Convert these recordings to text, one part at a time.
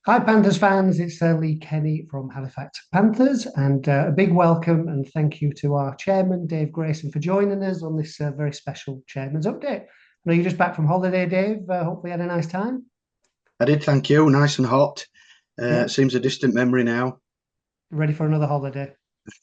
Hi, Panthers fans. It's Lee Kenny from Halifax Panthers, and a big welcome and thank you to our chairman, Dave Grayson, for joining us on this very special chairman's update. I know you're just back from holiday, Dave. Hopefully, you had a nice time. I did, thank you. Nice and hot. Yeah, Seems a distant memory now. ready for another holiday.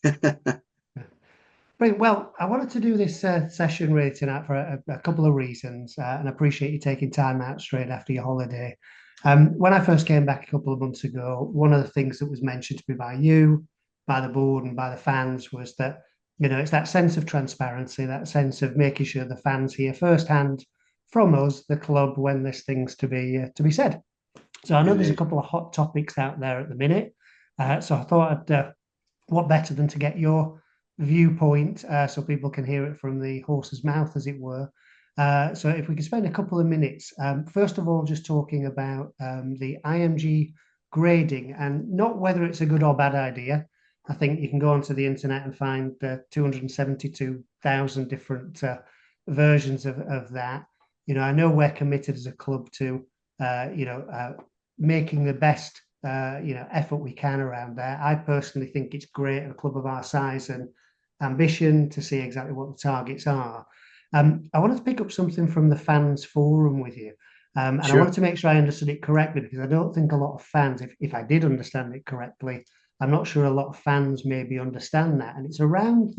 Brilliant. Well, I wanted to do this session really tonight for a couple of reasons, and I appreciate you taking time out straight after your holiday. When I first came back a couple of months ago, one of the things that was mentioned to me by you, by the board, and by the fans was that it's that sense of transparency, that sense of making sure the fans hear firsthand from us, the club, when there's things to be said. So I know there's a Indeed. couple of hot topics out there at the minute. So I thought what better than to get your viewpoint so people can hear it from the horse's mouth, as it were. So if we could spend a couple of minutes, first of all, just talking about the IMG grading and not whether it's a good or bad idea. I think you can go onto the internet and find 272,000 different versions of that. I know we're committed as a club to, making the best effort we can around there. I personally think it's great at a club of our size and ambition to see exactly what the targets are. I wanted to pick up something from the fans forum with you. And I wanted Sure. to make sure I understood it correctly because I don't think a lot of fans, if I did understand it correctly, I'm not sure a lot of fans maybe understand that. And it's around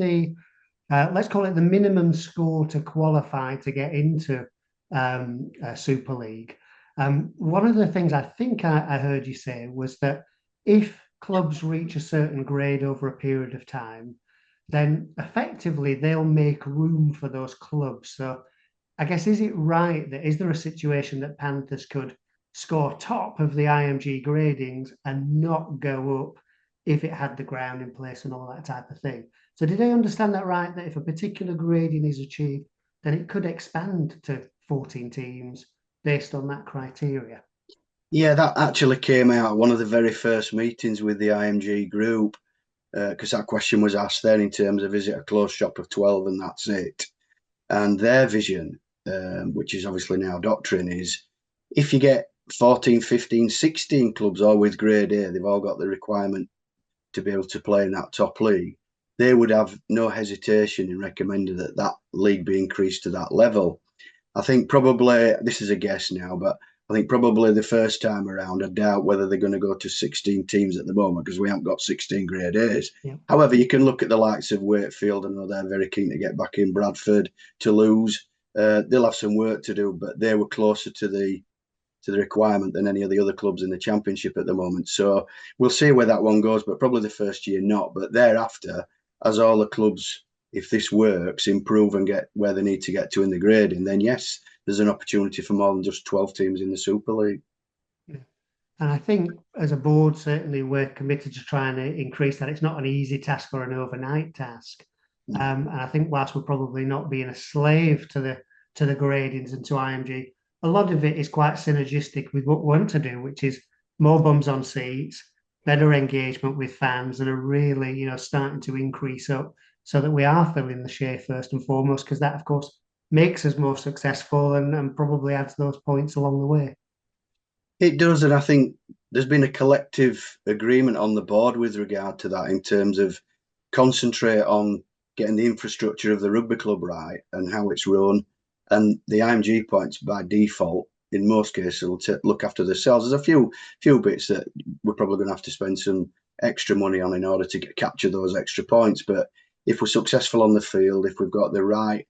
let's call it the minimum score to qualify to get into Super League. One of the things I think I heard you say was that if clubs reach a certain grade over a period of time, then effectively they'll make room for those clubs. So I guess, is it right that is there a situation that Panthers could score top of the IMG gradings and not go up if it had the ground in place and all that type of thing? So did I understand that right? That if a particular grading is achieved, then it could expand to 14 teams based on that criteria. Yeah, that actually came out at one of the very first meetings with the IMG group, because that question was asked then in terms of is it a closed shop of 12 and that's it? And their vision, which is obviously now doctrine, is if you get 14, 15, 16 clubs all with grade A, they've all got the requirement to be able to play in that top league, they would have no hesitation in recommending that that league be increased to that level. I think probably this is a guess now, but I think probably the first time around, I doubt whether they're going to go to 16 teams at the moment because we haven't got 16 grade A's. Yeah. However, you can look at the likes of Wakefield. I know they're very keen to get back in. Bradford, Toulouse, they'll have some work to do, but they were closer to the requirement than any of the other clubs in the championship at the moment. So we'll see where that one goes, but probably the first year not. But thereafter, as all the clubs, if this works, improve and get where they need to get to in the grading, then yes, there's an opportunity for more than just 12 teams in the Super League. Yeah. And I think as a board, certainly we're committed to trying to increase that. It's not an easy task or an overnight task. And I think whilst we're probably not being a slave to the gradings and to IMG, a lot of it is quite synergistic with what we want to do, which is more bums on seats, better engagement with fans, and are really, starting to increase up so that we are filling the share first and foremost, because that, of course, makes us more successful and probably adds those points along the way. It does, and I think there's been a collective agreement on the board with regard to that in terms of concentrate on getting the infrastructure of the rugby club right and how it's run, and the IMG points by default in most cases will look after themselves. There's a few bits that we're probably going to have to spend some extra money on in order to capture those extra points, but if we're successful on the field, if we've got the right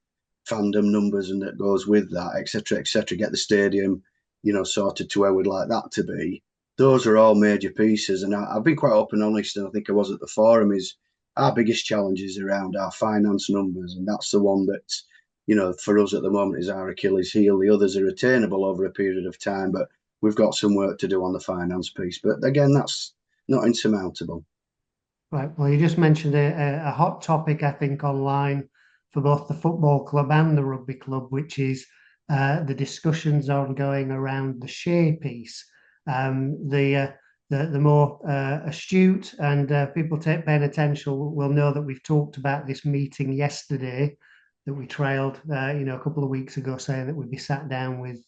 fandom numbers and that goes with that, etc., get the stadium sorted to where we'd like that to be. Those are all major pieces. And I've been quite open and honest, and I think I was at the forum, is our biggest challenge is around our finance numbers. And that's the one that, for us at the moment is our Achilles heel. The others are attainable over a period of time, but we've got some work to do on the finance piece. But again, that's not insurmountable. Right. Well, you just mentioned a hot topic, I think, online for both the football club and the rugby club, which is the discussions ongoing around the share piece. The more astute and people paying attention will know that we've talked about this meeting yesterday that we trailed, a couple of weeks ago, saying that we'd be sat down with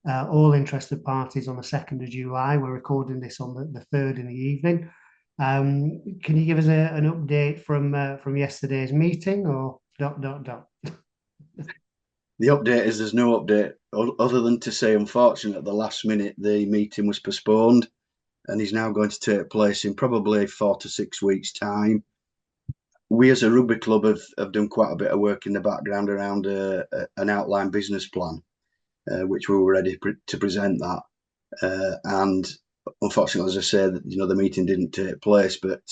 all interested parties on the 2nd of July. We're recording this on the 3rd in the evening. Can you give us an update from yesterday's meeting, or dot dot dot? The update is there's no update other than to say, unfortunately, at the last minute, the meeting was postponed and is now going to take place in probably 4 to 6 weeks' time. We as a rugby club have done quite a bit of work in the background around an outline business plan, which we were ready to present that. And unfortunately, as I said, the meeting didn't take place, but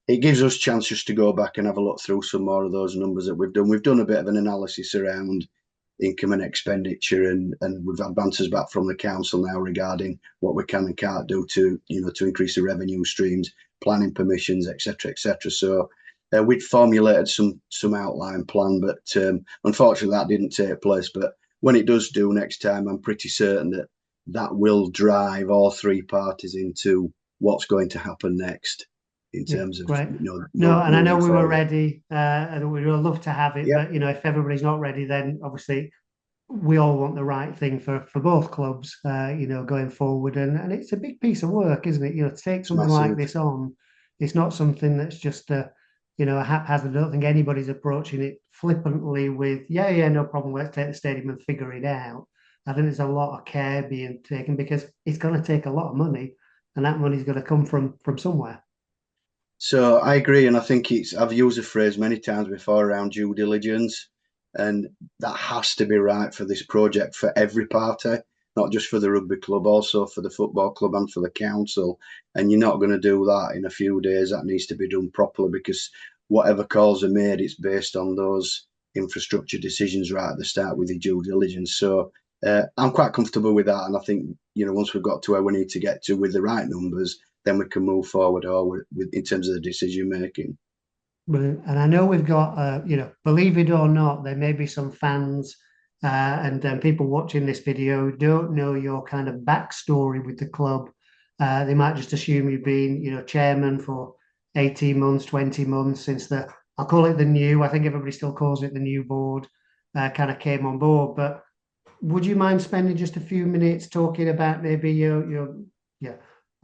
it gives us chances to go back and have a look through some more of those numbers that we've done. We've done a bit of an analysis around income and expenditure, and we've had answers back from the council now regarding what we can and can't do to increase the revenue streams, planning permissions, etc., etc. So we'd formulated some outline plan, but unfortunately that didn't take place. But when it does do next time, I'm pretty certain that will drive all three parties into what's going to happen next in terms of great. No, and I know we were ready, and we would love to have it, yep. but if everybody's not ready, then obviously we all want the right thing for both clubs, going forward, and it's a big piece of work, isn't it? To take something like this on, it's not something that's just a haphazard. I don't think anybody's approaching it flippantly with yeah, no problem, let's take the stadium and figure it out. I think there's a lot of care being taken because it's going to take a lot of money, and that money's going to come from somewhere. So I agree, and I think I've used the phrase many times before around due diligence, and that has to be right for this project for every party, not just for the rugby club, also for the football club and for the council. And you're not going to do that in a few days. That needs to be done properly, because whatever calls are made, it's based on those infrastructure decisions right at the start with the due diligence. So I'm quite comfortable with that, and I think once we've got to where we need to get to with the right numbers, then we can move forward in terms of the decision making. Brilliant. And I know we've got, believe it or not, there may be some fans and people watching this video who don't know your kind of backstory with the club. They might just assume you've been, chairman for 18 months, 20 months since I'll call it the new, I think everybody still calls it the new board, kind of came on board. But would you mind spending just a few minutes talking about maybe yeah,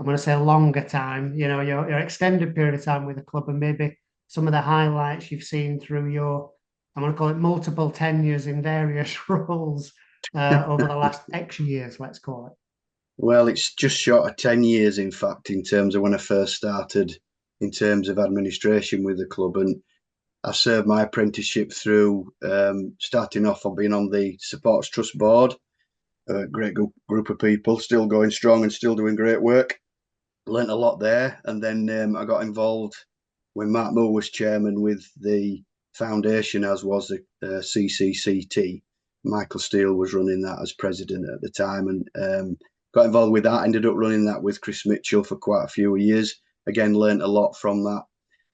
I'm going to say a longer time, your extended period of time with the club, and maybe some of the highlights you've seen through I'm going to call it multiple tenures in various roles over the last X years, let's call it. Well, it's just short of 10 years, in fact, in terms of when I first started in terms of administration with the club. And I served my apprenticeship through starting off on being on the Supporters Trust Board, a great group of people, still going strong and still doing great work. Learned a lot there. And then I got involved when Mark Moore was chairman with the foundation, as was the CCCT. Michael Steele was running that as president at the time, and got involved with that. Ended up running that with Chris Mitchell for quite a few years. Again, learned a lot from that.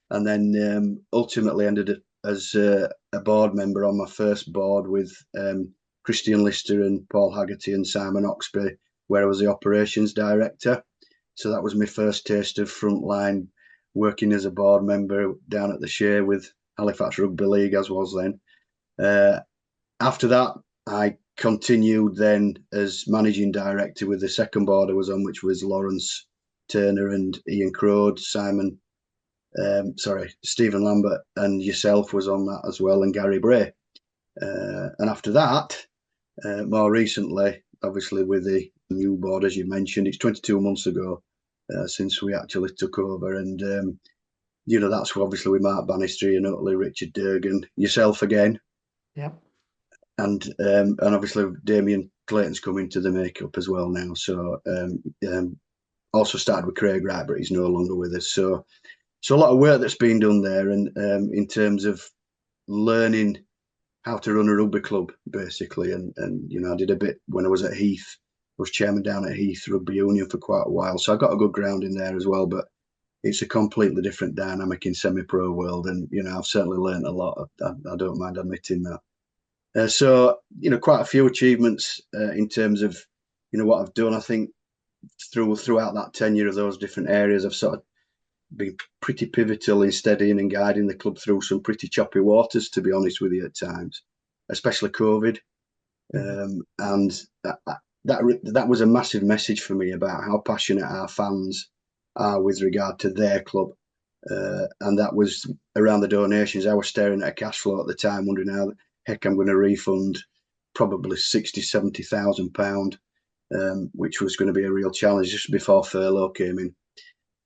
And then ultimately ended up as a board member on my first board with Christian Lister and Paul Haggerty and Simon Oxby, where I was the operations director. So that was my first taste of frontline working as a board member down at the Share with Halifax Rugby League, as was then. After that, I continued then as managing director with the second board I was on, which was Lawrence Turner and Ian Crode, Stephen Lambert and yourself was on that as well, and Gary Bray. And after that, more recently, obviously with the new board, as you mentioned, it's 22 months ago since we actually took over. And, that's obviously with Mark Bannister, and Oatley, Richard Durgan, yourself again. Yep. And obviously Damien Clayton's come into the makeup as well now. So also started with Craig Wright, but he's no longer with us. So a lot of work that's been done there, and in terms of learning how to run a rugby club, basically. And I did a bit when I was at Heath. I was chairman down at Heath Rugby Union for quite a while, so I got a good ground in there as well. But it's a completely different dynamic in semi-pro world, and I've certainly learned a lot. I don't mind admitting that. So quite a few achievements in terms of what I've done. I think throughout that tenure of those different areas, I've sort of been pretty pivotal in steadying and guiding the club through some pretty choppy waters, to be honest with you, at times, especially COVID. And that was a massive message for me about how passionate our fans are with regard to their club. And that was around the donations. I was staring at a cash flow at the time, wondering how the heck I'm going to refund probably 60, 70,000 pound, which was going to be a real challenge just before furlough came in.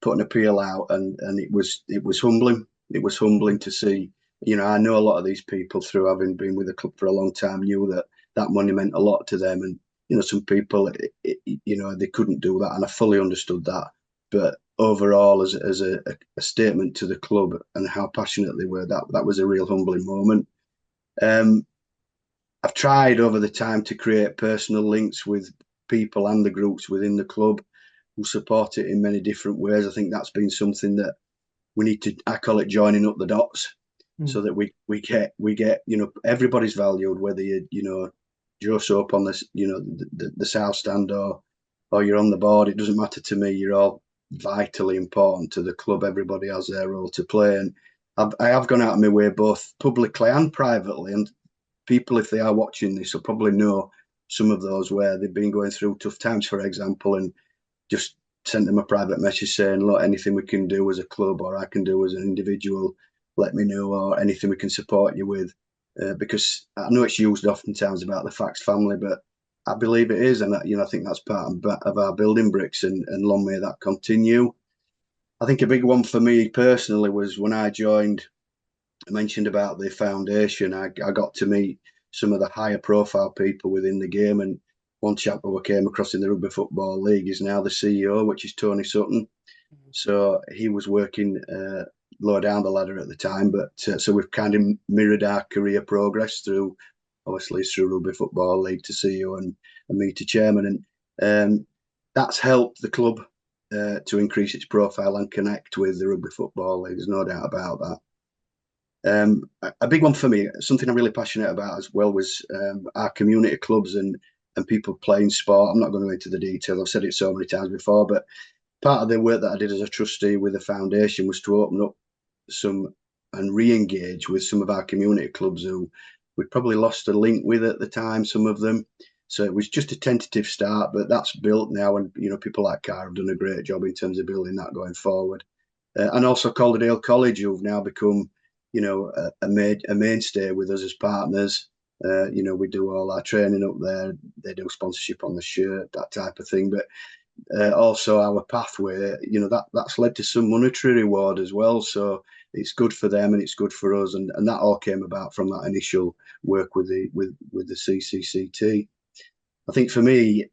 Put an appeal out, and it was humbling. It was humbling to see. I know a lot of these people through having been with the club for a long time knew that money meant a lot to them, and some people, they couldn't do that, and I fully understood that. But overall, as a statement to the club and how passionate they were, that was a real humbling moment. Um, I've tried over the time to create personal links with people and the groups within the club who support it in many different ways. I think that's been something that we need to, I call it joining up the dots, so that we get everybody's valued, whether you Joe Soap on this the south stand, or you're on the board. It doesn't matter to me. You're all vitally important to the club. Everybody has their role to play, and I have gone out of my way both publicly and privately. And people, if they are watching this, will probably know some of those where they've been going through tough times, for example, and just sent them a private message saying, look, anything we can do as a club or I can do as an individual, let me know, or anything we can support you with. Because I know it's used oftentimes about the Fax family, but I believe it is. And I think that's part of our building bricks, and long may that continue. I think a big one for me personally was when I joined. I mentioned about the foundation. I got to meet some of the higher profile people within the game, and one chap who I came across in the Rugby Football League is now the CEO, which is Tony Sutton. So he was working lower down the ladder at the time, but so we've kind of mirrored our career progress through, obviously, through Rugby Football League to CEO and me to chairman, and that's helped the club to increase its profile and connect with the Rugby Football League. There's no doubt about that. A big one for me, something I'm really passionate about as well, was our community clubs and people playing sport. I'm not going to go into the details. I've said it so many times before, but part of the work that I did as a trustee with the foundation was to open up some and re-engage with some of our community clubs who we'd probably lost a link with at the time, some of them. So it was just a tentative start, but that's built now, and people like Carr have done a great job in terms of building that going forward. And also Calderdale College, who've now become a mainstay with us as partners. We do all our training up there. They do sponsorship on the shirt, that type of thing. But also our pathway, that's led to some monetary reward as well. So it's good for them and it's good for us. And that all came about from that initial work with the CCCT. I think for me,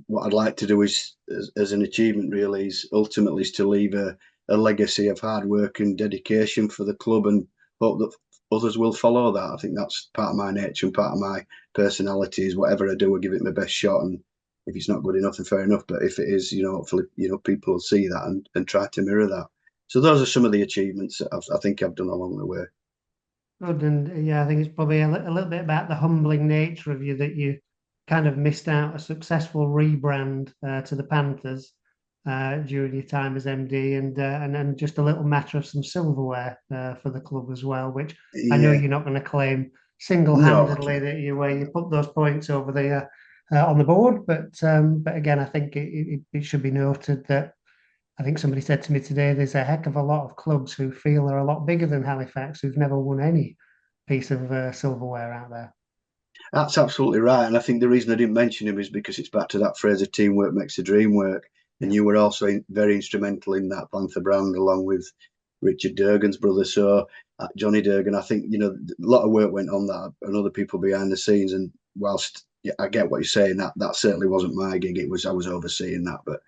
what I'd like to do is, as an achievement, really, is ultimately to leave a legacy of hard work and dedication for the club, and hope that others will follow that. I think that's part of my nature and part of my personality. Is whatever I do, I give it my best shot, and if it's not good enough, then fair enough. But if it is, hopefully, people will see that and try to mirror that. So those are some of the achievements that I think I've done along the way. Good, and yeah, I think it's probably a little bit about the humbling nature of you that you kind of missed out a successful rebrand to the Panthers during your time as MD, and then just a little matter of some silverware for the club as well, which I know Yeah, you're not going to claim no, single-handedly that you put those points over the on the board, but again, I think it should be noted that I think somebody said to me today, there's a heck of a lot of clubs who feel they're a lot bigger than Halifax who've never won any piece of silverware out there. that's absolutely right. And I think the reason I didn't mention him is because it's back to that phrase of teamwork makes the dream work. And Yeah. you were also very instrumental in that Panther brand, along with Richard Durgan's brother. So Johnny Durgan, I think, a lot of work went on that and other people behind the scenes. And whilst I get what you're saying, that certainly wasn't my gig. I was overseeing that. But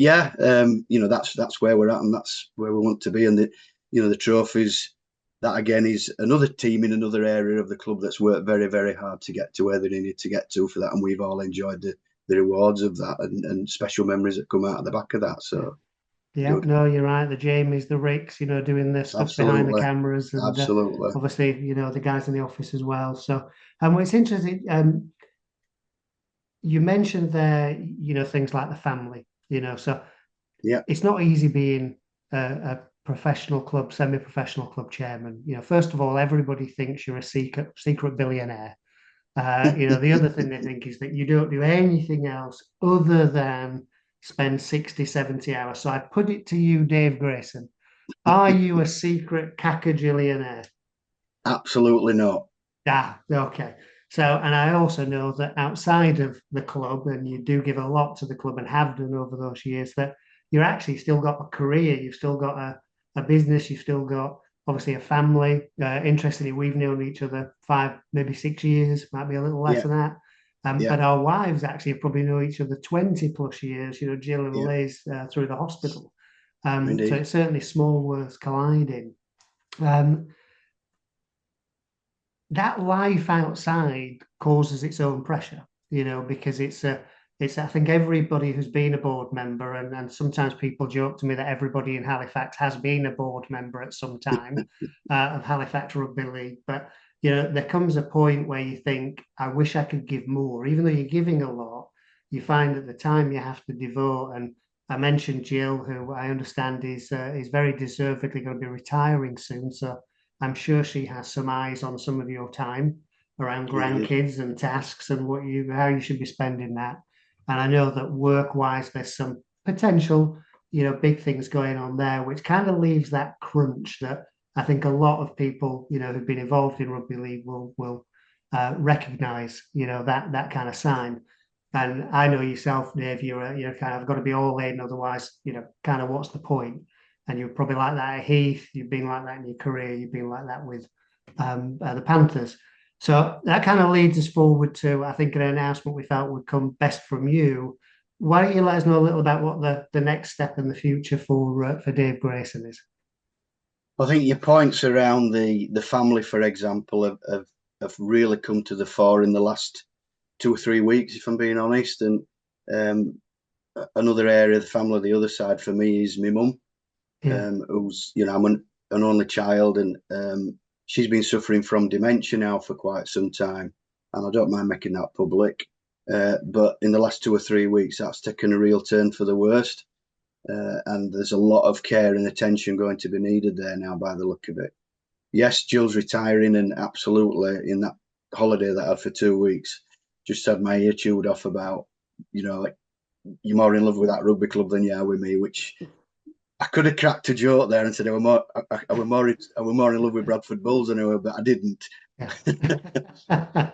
yeah, that's where we're at, and that's where we want to be. And the trophies, that again is another team in another area of the club that's worked very, very hard to get to where they needed to get to for that, and we've all enjoyed the rewards of that, and special memories that come out of the back of that. Yeah. So Yeah, good, no, you're right. The Jamies, the Ricks, doing their stuff behind the absolutely, cameras, and absolutely, obviously, the guys in the office as well. So, and what's interesting, you mentioned there, things like the family, so yeah, it's not easy being a professional club, semi-professional club chairman. First of all, everybody thinks you're a secret billionaire. The other thing they think is that you don't do anything else other than spend 60, 70 hours. So I put it to you, Dave Grayson. Are you a secret cacajillionaire? Absolutely not. Ah, okay. So, and I also know that outside of the club, and you do give a lot to the club and have done over those years, that you're actually still got a career, you've still got a business, you've still got obviously a family. Interestingly, we've known each other 5, maybe 6 years, might be a little less Yeah, than that. yeah, But our wives actually have probably known each other 20 plus years, Jill and yeah, Liz through the hospital. So indeed. it's certainly small worlds colliding. Um, that life outside causes its own pressure, because I think everybody who's been a board member, and sometimes people joke to me that everybody in Halifax has been a board member at some time of Halifax Rugby League. But, there comes a point where you think, I wish I could give more. Even though you're giving a lot, you find that the time you have to devote, and I mentioned Jill, who I understand is very deservedly going to be retiring soon. So I'm sure she has some eyes on some of your time around Indeed. grandkids and tasks and how you should be spending that. And I know that work-wise, there's some potential, big things going on there, which kind of leaves that crunch that I think a lot of people, who've been involved in rugby league will recognise, that kind of sign. And I know yourself, Dave, you're kind of got to be all in, otherwise, kind of what's the point? And you're probably like that at Heath. You've been like that in your career. You've been like that with the Panthers. So that kind of leads us forward to, I think, an announcement we felt would come best from you. Why don't you let us know a little about what the next step in the future for Dave Grayson is? I think your points around the family, for example, have really come to the fore in the last 2 or 3 weeks, if I'm being honest. And um, another area of the family, the other side for me is my mum, Yeah, who's, I'm an only child, and she's been suffering from dementia now for quite some time. And I don't mind making that public. But in the last 2 or 3 weeks, that's taken a real turn for the worst. And there's a lot of care and attention going to be needed there now by the look of it. Yes, Jill's retiring, and absolutely in that holiday that I had for 2 weeks, just had my ear chewed off about, like, you're more in love with that rugby club than you are with me, which I could have cracked a joke there and said I were more in love with Bradford Bulls than I were, but I didn't. yeah.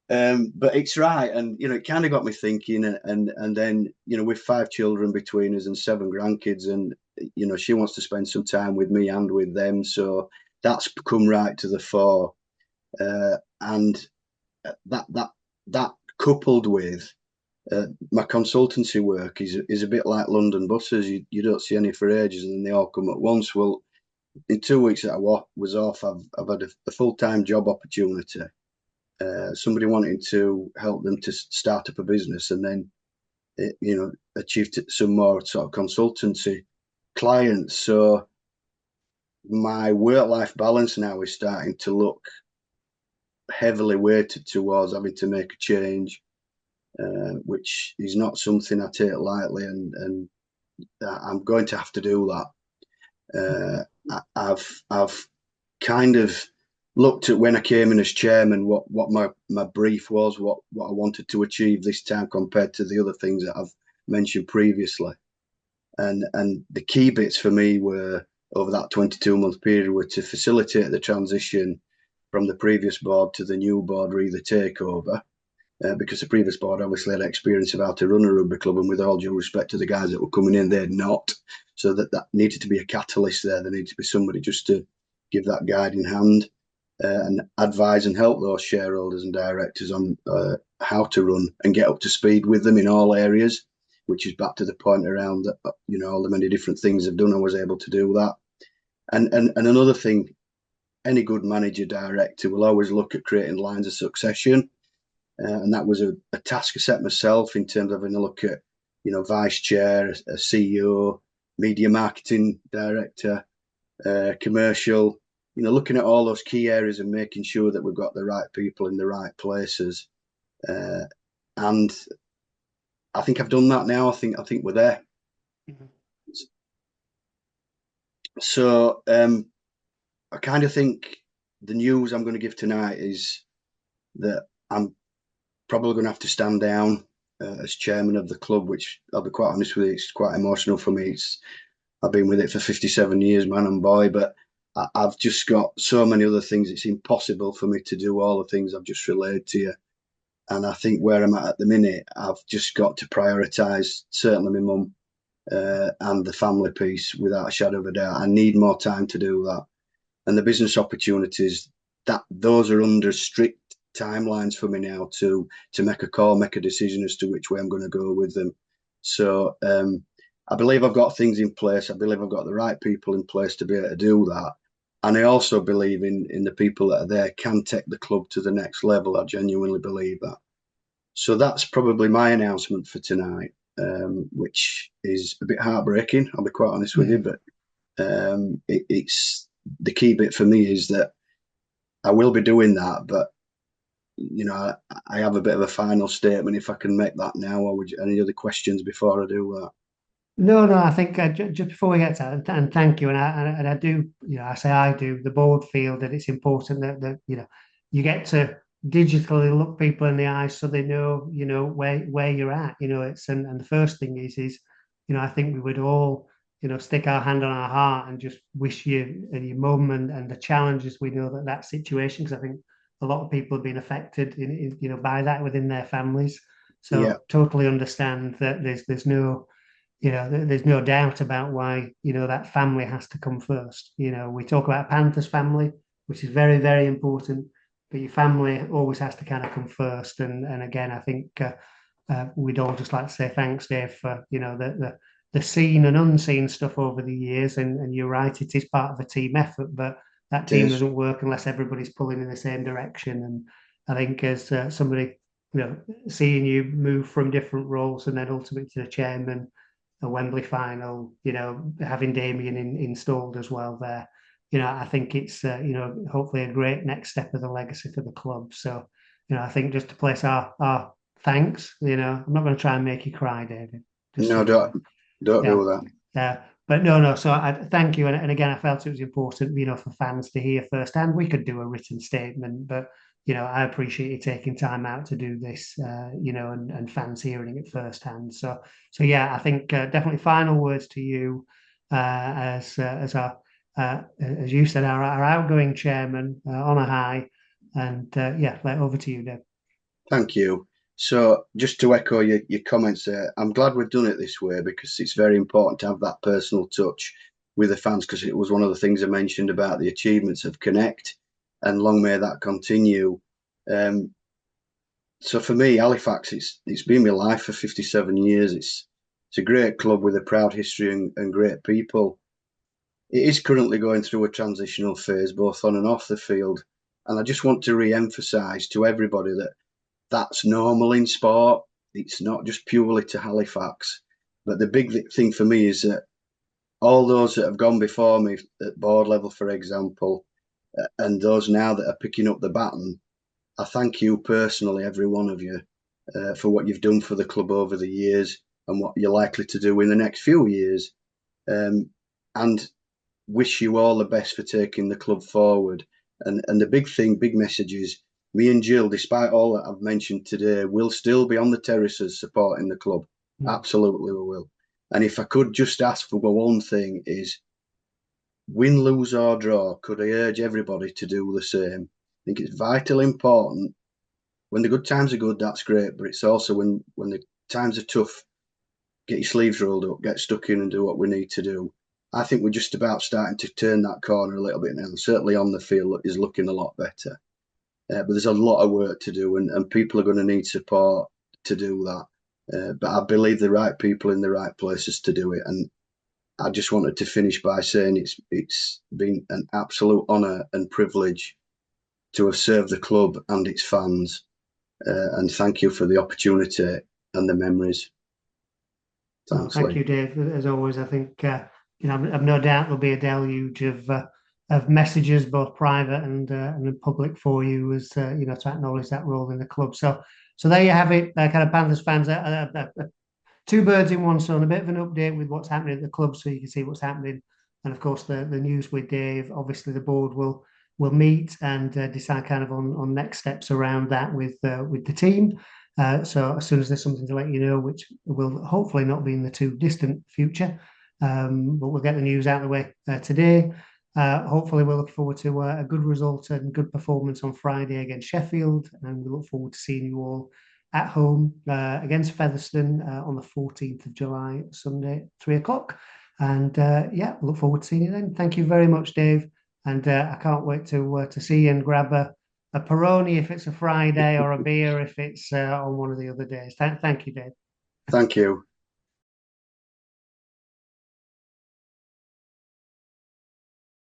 But it's right, and it kind of got me thinking, and then with 5 children between us and 7 grandkids, and she wants to spend some time with me and with them, so that's come right to the fore, and that coupled with my consultancy work is a bit like London buses. You don't see any for ages, and then they all come at once. Well, in 2 weeks that I was off, I've had a full-time job opportunity. Somebody wanting to help them to start up a business, and then achieve some more sort of consultancy clients. So my work-life balance now is starting to look heavily weighted towards having to make a change, which is not something I take lightly, and I'm going to have to do that. I've kind of looked at when I came in as chairman what my brief was, what I wanted to achieve this time compared to the other things that I've mentioned previously. And the key bits for me were over that 22-month period were to facilitate the transition from the previous board to the new board re the takeover. Because the previous board obviously had experience of how to run a rugby club, and with all due respect to the guys that were coming in, they'd not. So that needed to be a catalyst there. There needed to be somebody just to give that guiding hand, and advise and help those shareholders and directors on how to run and get up to speed with them in all areas, which is back to the point around that, all the many different things I've done, I was able to do that. And another thing, any good manager director will always look at creating lines of succession. And that was a task I set myself in terms of having a look at, vice chair, a CEO, media marketing director, commercial, looking at all those key areas and making sure that we've got the right people in the right places. And I think I've done that now. I think we're there. So I kind of think the news I'm going to give tonight is that I'm probably going to have to stand down as chairman of the club, which I'll be quite honest with you, it's quite emotional for me. I've been with it for 57 years, man and boy, but I've just got so many other things. It's impossible for me to do all the things I've just relayed to you. And I think where I'm at the minute, I've just got to prioritise certainly my mum and the family piece without a shadow of a doubt. I need more time to do that. And the business opportunities, that those are under strict timelines for me now to make a call, make a decision as to which way I'm going to go with them. So I believe I've got things in place. I believe I've got the right people in place to be able to do that. And I also believe in the people that are there can take the club to the next level. I genuinely believe that. So that's probably my announcement for tonight, which is a bit heartbreaking. I'll be quite honest with you, but it's the key bit for me is that I will be doing that, but I have a bit of a final statement if I can make that now. Or would you, any other questions before I do that? No, no, I think just before we get to that, and thank you, and I do, I say I do. The board feel that it's important that you get to digitally look people in the eyes so they know where you're at. It's and the first thing is I think we would all stick our hand on our heart and just wish you and your mum and the challenges we know that situation, because I think a lot of people have been affected by that within their families. Yeah, So totally understand that there's no there's no doubt about why, that family has to come first. We talk about Panthers family, which is very, very important, but your family always has to kind of come first. And again, I think we'd all just like to say thanks, Dave, for, the seen and unseen stuff over the years. And you're right, it is part of a team effort, but that it team is. doesn't work unless everybody's pulling in the same direction. And I think as somebody, seeing you move from different roles and then ultimately to the chairman, a Wembley final, having Damien installed as well there. I think it's, hopefully a great next step of the legacy for the club. So, I think just to place our thanks, I'm not going to try and make you cry, David, just so No, you know. don't Yeah. do that. But no. So I thank you. And again, I felt it was important, for fans to hear firsthand. We could do a written statement, but, I appreciate you taking time out to do this, and fans hearing it firsthand. So yeah, I think definitely final words to you as our, as you said, our outgoing chairman on a high. And yeah, over to you, Dave. Thank you. So, just to echo your comments there, I'm glad we've done it this way because it's very important to have that personal touch with the fans because it was one of the things I mentioned about the achievements of Connect, and long may that continue. Um, so for me, Halifax, it's been my life for 57 years. It's a great club with a proud history and great people. It is currently going through a transitional phase, both on and off the field. And I just want to re-emphasise to everybody that that's normal in sport. It's not just purely to Halifax. But the big thing for me is that all those that have gone before me at board level, for example, and those now that are picking up the baton, I thank you personally, every one of you, for what you've done for the club over the years and what you're likely to do in the next few years. And wish you all the best for taking the club forward. And the big message is me and Jill, despite all that I've mentioned today, will still be on the terraces supporting the club. Mm. Absolutely, we will. And if I could just ask for one thing is win, lose or draw, could I urge everybody to do the same? I think it's vitally important. When the good times are good, that's great, but it's also when the times are tough, get your sleeves rolled up, get stuck in and do what we need to do. I think we're just about starting to turn that corner a little bit now. Certainly on the field is looking a lot better. But there's a lot of work to do, and people are going to need support to do that. But I believe the right people in the right places to do it. And I just wanted to finish by saying it's been an absolute honour and privilege to have served the club and its fans. And thank you for the opportunity and the memories. Well, Thanks, thank Lee. you, Dave. As always, I think I've no doubt there'll be a deluge of messages, both private and public, for you as to acknowledge that role in the club. So there you have it, kind of Panthers fans. Two birds in one stone. A bit of an update with what's happening at the club, so you can see what's happening, and of course the news with Dave. Obviously, the board will we'll meet and decide kind of on next steps around that with the team. So as soon as there's something to let you know, which will hopefully not be in the too distant future, but we'll get the news out of the way today. Hopefully, we'll look forward to a good result and good performance on Friday against Sheffield, and we look forward to seeing you all at home against Featherstone on the 14th of July, Sunday, 3 o'clock. And yeah, look forward to seeing you then. Thank you very much, Dave. And I can't wait to see you and grab a Peroni if it's a Friday or a beer if it's on one of the other days. Thank you, Dave. Thank you.